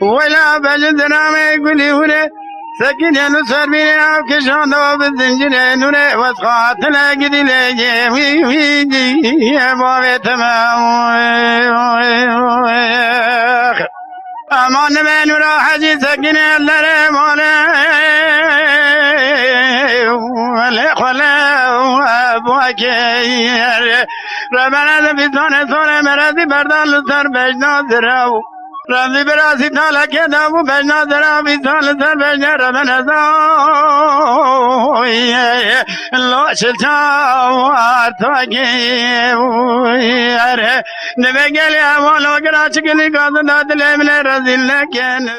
ولا بجدنا ما يقولي هنا سكين يا نصر بين كشان دوا بالزنجر نوري وسخات لاقي لي وي يا بابي تمام امان من نور حجي سكين الله مولا ولا خلا ابوك ربنا بيتنا سوره مرضي بردان لسر بجنا دراو رمزی براسی تالا که دامو بجنا درا بیتان سر بجنا رمنا زوی لوشل چاوار توگی اره نبگلی اوالو گراچ گلی گازن دادلی من رزیل لکن